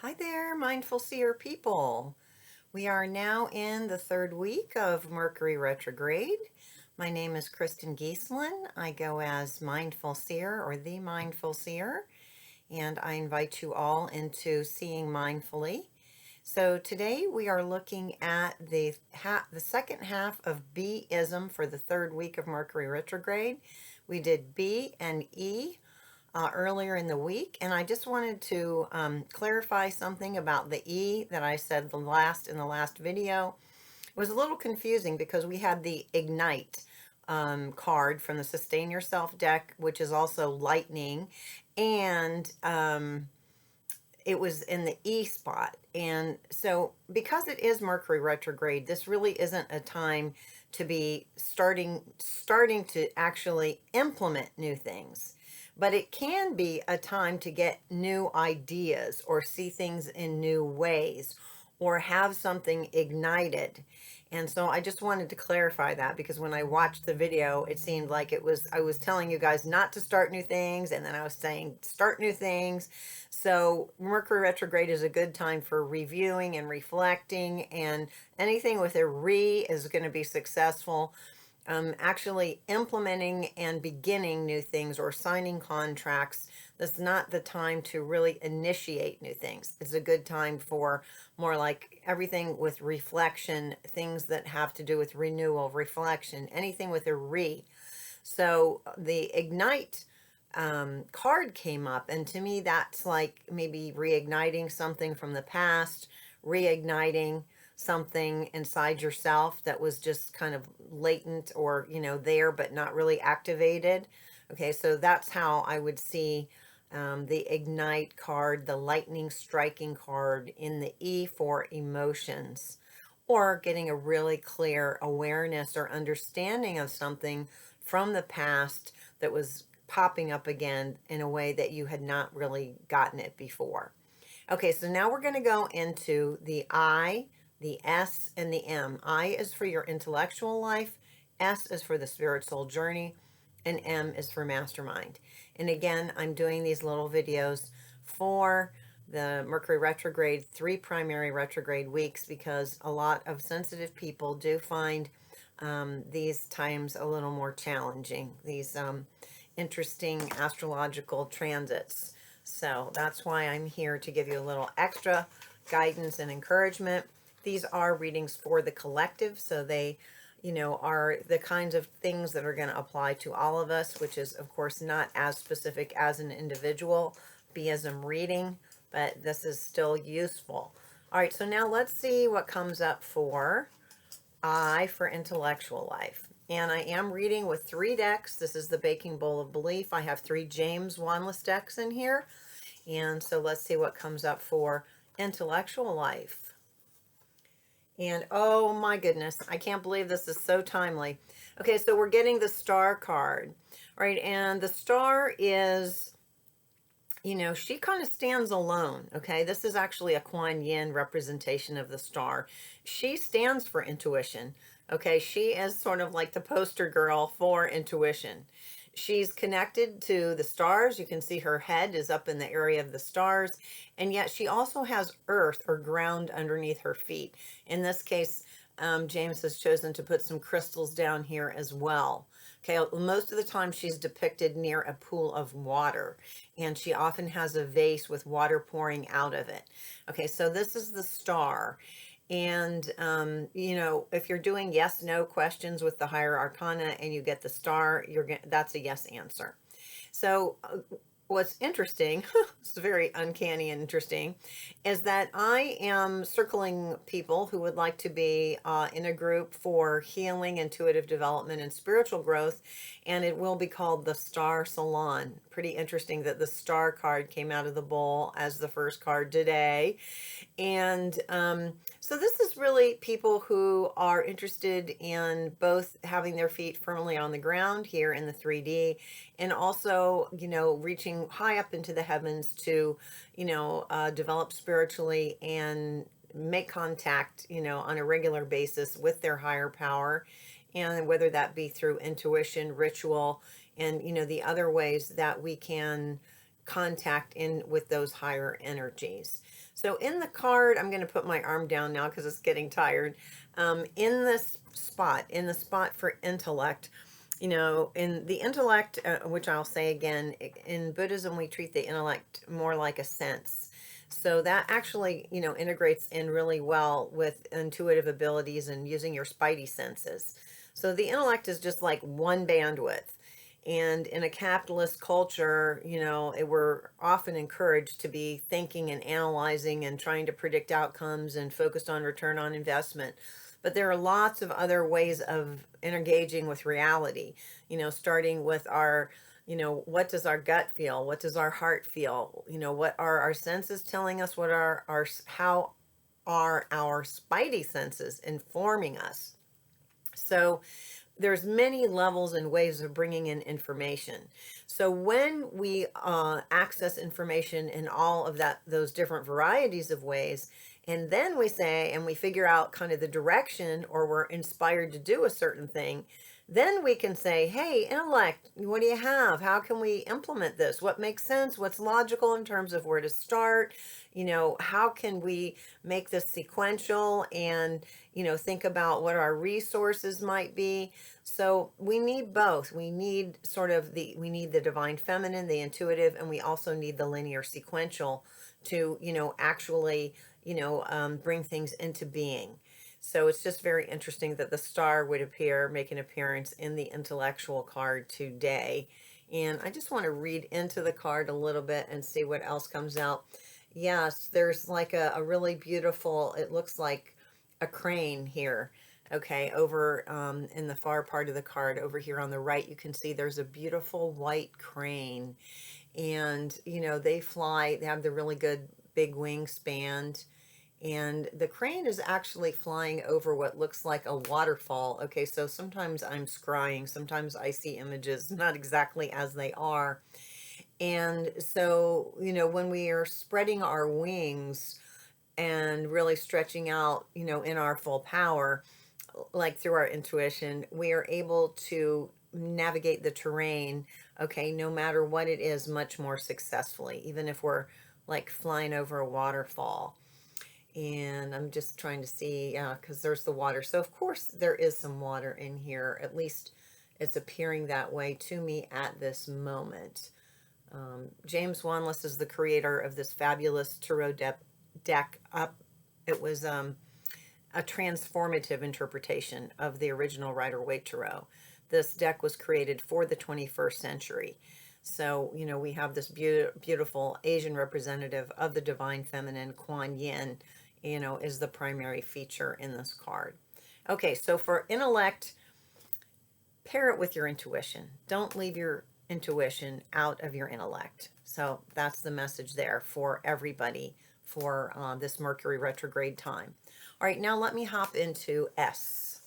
Hi there, mindful seer people. We are now in the third week of Mercury retrograde. My name is Kristen Giesslin. I go as Mindful Seer or the Mindful Seer, and I invite you all into seeing mindfully. So today we are looking at the second half of B-ism for the third week of Mercury retrograde. We did B and E earlier in the week, and I just wanted to clarify something about the E that I said in the last video. It was a little confusing because we had the Ignite card from the Sustain Yourself deck, which is also lightning, and it was in the E spot. And so because it is Mercury retrograde, this really isn't a time to be starting to actually implement new things. But it can be a time to get new ideas or see things in new ways or have something ignited. And so I just wanted to clarify that because when I watched the video, it seemed like I was telling you guys not to start new things, and then I was saying start new things. So Mercury retrograde is a good time for reviewing and reflecting, and anything with a is going to be successful. Actually implementing and beginning new things or signing contracts, that's not the time to really initiate new things. It's a good time for more like everything with reflection, things that have to do with renewal, reflection, anything with a. So the Ignite card came up, and to me, that's like maybe reigniting something from the past, reigniting something inside yourself that was just kind of latent or, there, but not really activated. Okay, so that's how I would see the Ignite card, the lightning striking card in the E for emotions, or getting a really clear awareness or understanding of something from the past that was popping up again in a way that you had not really gotten it before. Okay, so now we're going to go into the I, the S, and the M. I is for your intellectual life, S is for the spirit soul journey, and M is for mastermind. And again, I'm doing these little videos for the Mercury retrograde, 3 primary retrograde weeks, because a lot of sensitive people do find these times a little more challenging, these interesting astrological transits. So that's why I'm here to give you a little extra guidance and encouragement. These are readings for the collective, so they, are the kinds of things that are going to apply to all of us, which is, of course, not as specific as an individual B-ism reading, but this is still useful. All right, so now let's see what comes up for I for intellectual life. And I am reading with 3 decks. This is the Baking Bowl of Belief. I have 3 James Wanless decks in here. And so let's see what comes up for intellectual life. And oh my goodness, I can't believe this is so timely. Okay, so we're getting the star card. All right, and the star is, she kind of stands alone. Okay, this is actually a Kuan Yin representation of the star. She stands for intuition. Okay, she is sort of like the poster girl for intuition. She's connected to the stars. You can see her head is up in the area of the stars, and yet she also has earth or ground underneath her feet. In this case, James has chosen to put some crystals down here as well. Okay, most of the time she's depicted near a pool of water, and she often has a vase with water pouring out of it. Okay, so this is the star. And, if you're doing yes, no questions with the higher arcana and you get the star, that's a yes answer. So what's interesting, it's very uncanny and interesting, is that I am circling people who would like to be in a group for healing, intuitive development, and spiritual growth, and it will be called the Star Salon. Pretty interesting that the star card came out of the bowl as the first card today. And so this is really people who are interested in both having their feet firmly on the ground here in the 3D, and also, reaching high up into the heavens to, develop spiritually and make contact, on a regular basis with their higher power. And whether that be through intuition, ritual, and, the other ways that we can contact in with those higher energies. So in the card, I'm going to put my arm down now because it's getting tired. In the spot for intellect, in the intellect, which I'll say again, in Buddhism, we treat the intellect more like a sense. So that actually, integrates in really well with intuitive abilities and using your spidey senses. So the intellect is just like one bandwidth. And in a capitalist culture, we're often encouraged to be thinking and analyzing and trying to predict outcomes and focused on return on investment. But there are lots of other ways of engaging with reality, starting with our, what does our gut feel? What does our heart feel? What are our senses telling us? How are our spidey senses informing us? So there's many levels and ways of bringing in information. So when we access information in all of those different varieties of ways, and then we say, and we figure out kind of the direction, or we're inspired to do a certain thing, then we can say, hey, intellect, what do you have? How can we implement this? What makes sense? What's logical in terms of where to start? How can we make this sequential and, think about what our resources might be? So we need both. We need we need the divine feminine, the intuitive, and we also need the linear sequential to, actually, bring things into being. So it's just very interesting that the star would make an appearance in the intellectual card today. And I just want to read into the card a little bit and see what else comes out. Yes, there's like a really beautiful, it looks like a crane here. Okay, over in the far part of the card, over here on the right, you can see there's a beautiful white crane. And, they have the really good big wingspan. And the crane is actually flying over what looks like a waterfall. Okay, so sometimes I'm scrying, sometimes I see images not exactly as they are. And so, when we are spreading our wings and really stretching out, in our full power, like through our intuition, we are able to navigate the terrain, okay, no matter what it is, much more successfully, even if we're like flying over a waterfall. And I'm just trying to see, because there's the water. So of course there is some water in here. At least it's appearing that way to me at this moment. James Wanless is the creator of this fabulous tarot deck. It was a transformative interpretation of the original Rider-Waite tarot. This deck was created for the 21st century. So, we have this beautiful Asian representative of the divine feminine, Kuan Yin, is the primary feature in this card. Okay, so for intellect, pair it with your intuition. Don't leave your intuition out of your intellect. So that's the message there for everybody for this Mercury retrograde time. All right, now let me hop into S.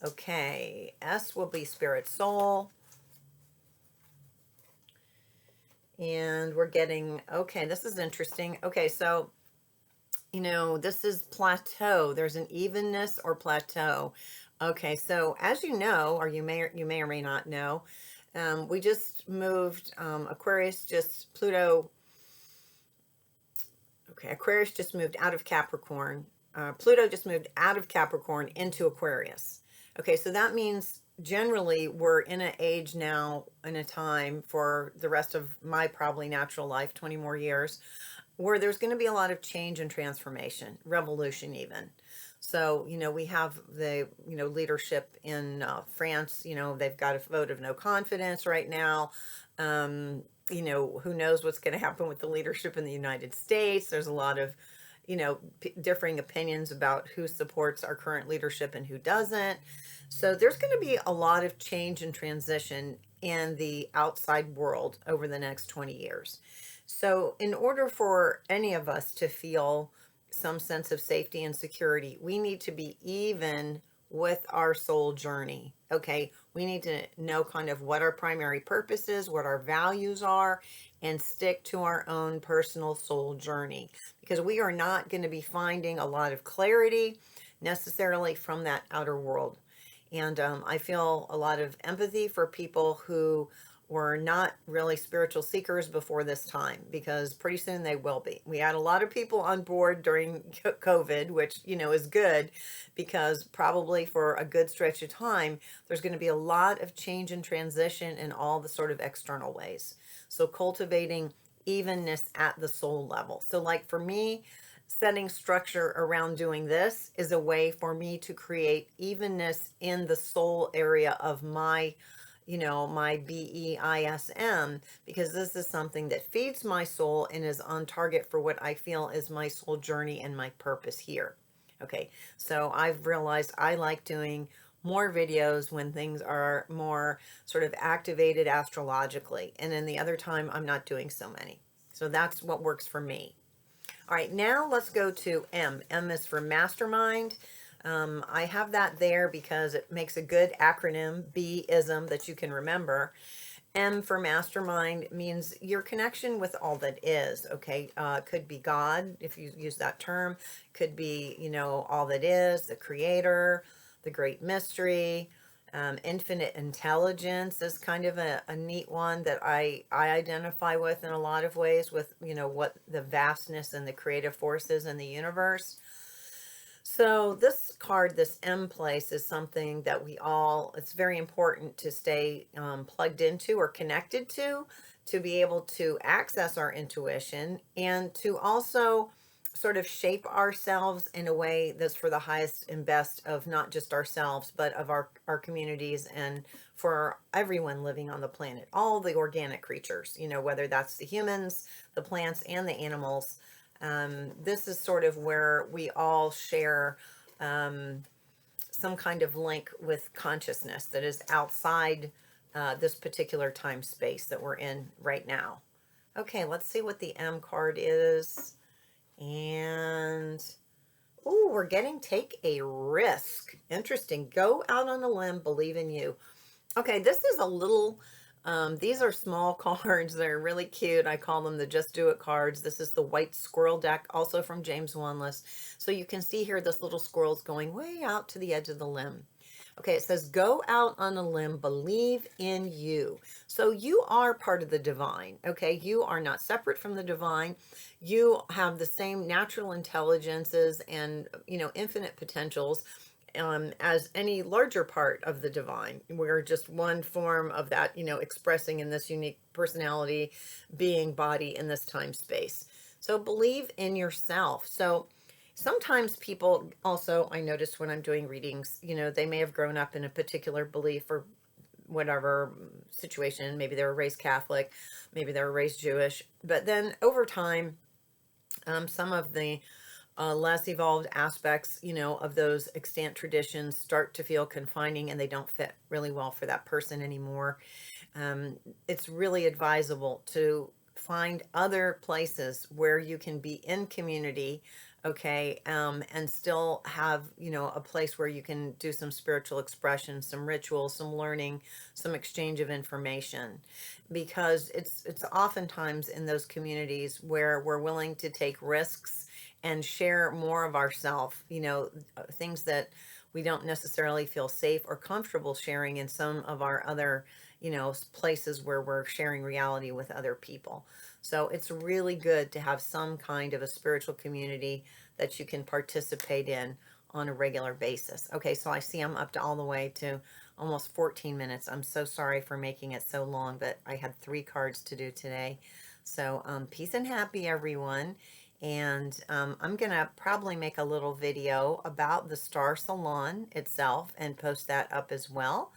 Okay, S will be spirit soul. And we're getting, okay, this is interesting. Okay, so, this is plateau. There's an evenness or plateau. Okay, so as you know, or you may or may not know, we just moved Pluto. Okay, Aquarius just moved out of Capricorn. Pluto just moved out of Capricorn into Aquarius. Okay, so that means generally we're in an age now, in a time for the rest of my probably natural life, 20 more years, where there's going to be a lot of change and transformation, revolution even. So, we have the, leadership in France, they've got a vote of no confidence right now. Who knows what's going to happen with the leadership in the United States. There's a lot of, differing opinions about who supports our current leadership and who doesn't. So there's going to be a lot of change and transition in the outside world over the next 20 years. So in order for any of us to feel some sense of safety and security, we need to be even with our soul journey. Okay, we need to know kind of what our primary purpose is, what our values are, and stick to our own personal soul journey, because we are not going to be finding a lot of clarity necessarily from that outer world. And I feel a lot of empathy for people who were not really spiritual seekers before this time, because pretty soon they will be. We had a lot of people on board during COVID, which, is good, because probably for a good stretch of time, there's going to be a lot of change and transition in all the sort of external ways. So cultivating evenness at the soul level. So like for me, setting structure around doing this is a way for me to create evenness in the soul area of my my BEISM, because this is something that feeds my soul and is on target for what I feel is my soul journey and my purpose here. Okay, so I've realized I like doing more videos when things are more sort of activated astrologically, and then the other time I'm not doing so many. So that's what works for me. All right, now let's go to M. M is for mastermind. I have that there because it makes a good acronym, B-ism, that you can remember. M for mastermind means your connection with all that is, okay? Could be God, if you use that term. Could be, all that is, the creator, the great mystery. Infinite intelligence is kind of a neat one that I identify with in a lot of ways, with, what the vastness and the creative forces in the universe. So this card, this M place, is something that it's very important to stay plugged into or connected to be able to access our intuition, and to also sort of shape ourselves in a way that's for the highest and best of not just ourselves, but of our communities, and for everyone living on the planet, all the organic creatures, whether that's the humans, the plants, and the animals. This is sort of where we all share some kind of link with consciousness that is outside this particular time space that we're in right now. Okay, let's see what the M card is. And, oh, we're getting take a risk. Interesting. Go out on a limb, believe in you. Okay, this is a little, these are small cards. They're really cute. I call them the Just Do It cards. This is the white squirrel deck, also from James Wanless. So you can see here, this little squirrel's going way out to the edge of the limb. Okay, it says, go out on a limb, believe in you. So you are part of the divine, okay? You are not separate from the divine. You have the same natural intelligences and, infinite potentials as any larger part of the divine. We're just one form of that, expressing in this unique personality, being, body in this time space. So believe in yourself. So sometimes people also, I notice when I'm doing readings, they may have grown up in a particular belief or whatever situation. Maybe they were raised Catholic, maybe they were raised Jewish, but then over time, some of the less evolved aspects, of those extant traditions start to feel confining, and they don't fit really well for that person anymore. It's really advisable to find other places where you can be in community, okay, and still have, a place where you can do some spiritual expression, some rituals, some learning, some exchange of information, because it's oftentimes in those communities where we're willing to take risks and share more of ourselves, things that we don't necessarily feel safe or comfortable sharing in some of our other, places where we're sharing reality with other people. So it's really good to have some kind of a spiritual community that you can participate in on a regular basis. Okay, so I see I'm up to all the way to almost 14 minutes. I'm so sorry for making it so long, but I had 3 cards to do today. So peace and happy, everyone. And I'm going to probably make a little video about the Star Salon itself and post that up as well.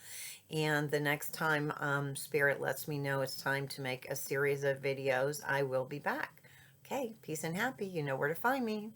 And the next time Spirit lets me know it's time to make a series of videos, I will be back. Okay, peace and happy. You know where to find me.